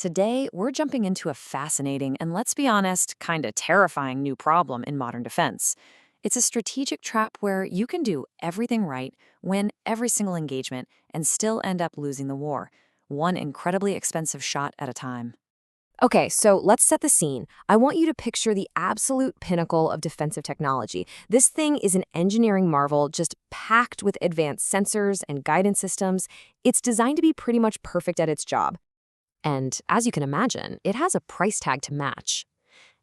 Today, we're jumping into a fascinating and, let's be honest, kind of terrifying new problem in modern defense. It's a strategic trap where you can do everything right, win every single engagement, and still end up losing the war, one incredibly expensive shot at a time. Okay, so let's set the scene. I want you to picture the absolute pinnacle of defensive technology. This thing is an engineering marvel just packed with advanced sensors and guidance systems. It's designed to be pretty much perfect at its job. And as you can imagine, it has a price tag to match.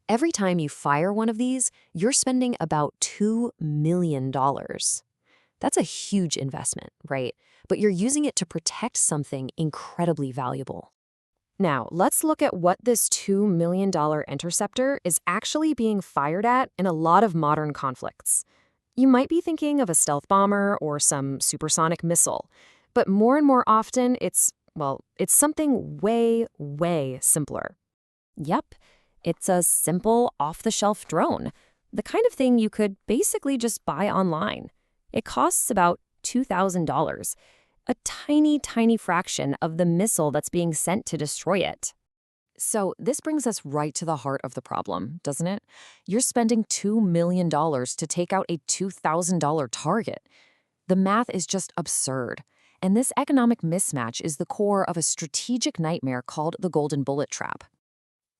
Every time you fire one of these, you're spending about $2 million. That's a huge investment, right? But you're using it to protect something incredibly valuable. Now, let's look at what this $2 million interceptor is actually being fired at in a lot of modern conflicts. You might be thinking of a stealth bomber or some supersonic missile, but more and more often it's something way, way simpler. Yep, it's a simple off-the-shelf drone, the kind of thing you could basically just buy online. It costs about $2,000, a tiny, tiny fraction of the missile that's being sent to destroy it. So this brings us right to the heart of the problem, doesn't it? You're spending $2 million to take out a $2,000 target. The math is just absurd. And this economic mismatch is the core of a strategic nightmare called the golden bullet trap.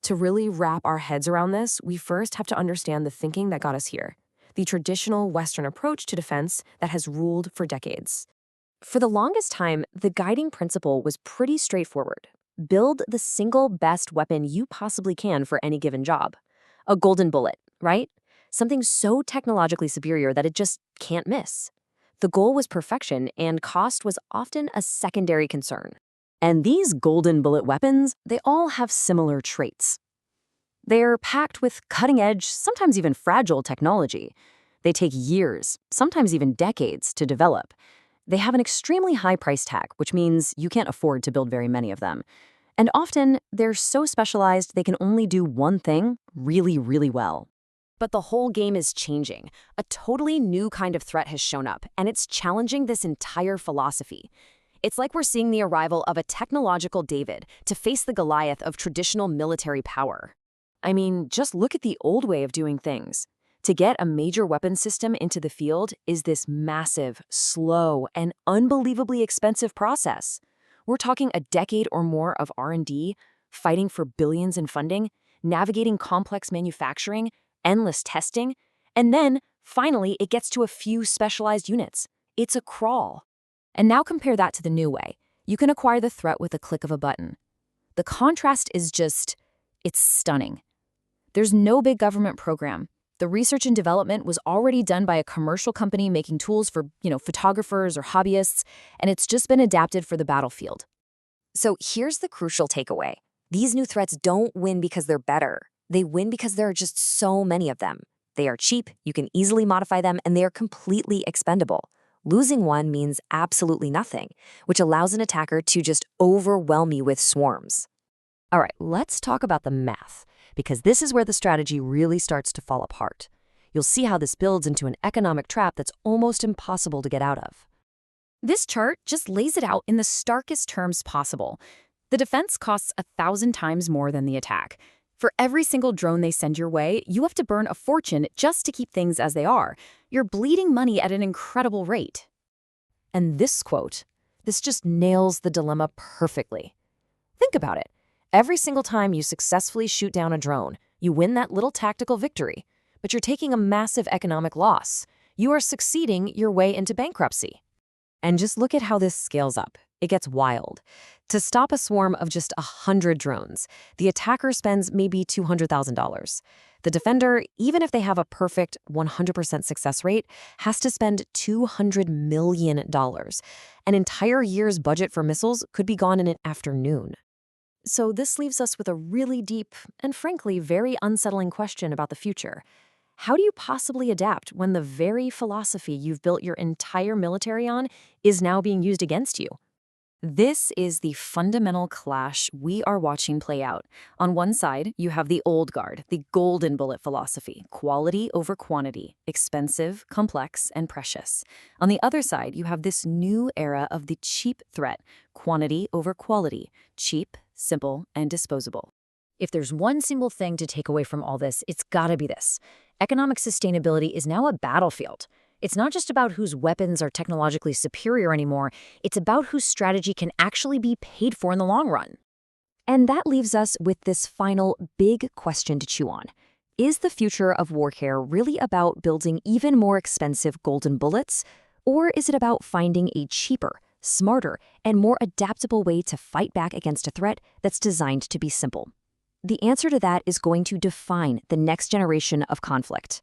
To really wrap our heads around this, we first have to understand the thinking that got us here, the traditional Western approach to defense that has ruled for decades. For the longest time, the guiding principle was pretty straightforward. Build the single best weapon you possibly can for any given job. A golden bullet, right? Something so technologically superior that it just can't miss. The goal was perfection, and cost was often a secondary concern. And these golden bullet weapons, they all have similar traits. They're packed with cutting-edge, sometimes even fragile technology. They take years, sometimes even decades, to develop. They have an extremely high price tag, which means you can't afford to build very many of them. And often, they're so specialized they can only do one thing really, really well. But the whole game is changing. A totally new kind of threat has shown up, and it's challenging this entire philosophy. It's like we're seeing the arrival of a technological David to face the Goliath of traditional military power. I mean, just look at the old way of doing things. To get a major weapons system into the field is this massive, slow, and unbelievably expensive process. We're talking a decade or more of R&D, fighting for billions in funding, navigating complex manufacturing, endless testing, and then, finally, it gets to a few specialized units. It's a crawl. And now compare that to the new way. You can acquire the threat with a click of a button. The contrast is it's stunning. There's no big government program. The research and development was already done by a commercial company making tools for, photographers or hobbyists, and it's just been adapted for the battlefield. So here's the crucial takeaway. These new threats don't win because they're better. They win because there are just so many of them. They are cheap, you can easily modify them, and they are completely expendable. Losing one means absolutely nothing, which allows an attacker to just overwhelm you with swarms. All right, let's talk about the math, because this is where the strategy really starts to fall apart. You'll see how this builds into an economic trap that's almost impossible to get out of. This chart just lays it out in the starkest terms possible. The defense costs 1,000 times more than the attack. For every single drone they send your way, you have to burn a fortune just to keep things as they are. You're bleeding money at an incredible rate. And this just nails the dilemma perfectly. Think about it. Every single time you successfully shoot down a drone, you win that little tactical victory, but you're taking a massive economic loss. You are succeeding your way into bankruptcy. And just look at how this scales up. It gets wild. To stop a swarm of just 100 drones, the attacker spends maybe $200,000. The defender, even if they have a perfect 100% success rate, has to spend $200 million. An entire year's budget for missiles could be gone in an afternoon. So this leaves us with a really deep and frankly very unsettling question about the future. How do you possibly adapt when the very philosophy you've built your entire military on is now being used against you? This is the fundamental clash we are watching play out. On one side, you have the old guard, the golden bullet philosophy, quality over quantity, expensive, complex, and precious. On the other side, you have this new era of the cheap threat, quantity over quality, cheap, simple, and disposable. If there's one single thing to take away from all this, it's gotta be this. Economic sustainability is now a battlefield. It's not just about whose weapons are technologically superior anymore, it's about whose strategy can actually be paid for in the long run. And that leaves us with this final big question to chew on. Is the future of warfare really about building even more expensive golden bullets? Or is it about finding a cheaper, smarter, and more adaptable way to fight back against a threat that's designed to be simple? The answer to that is going to define the next generation of conflict.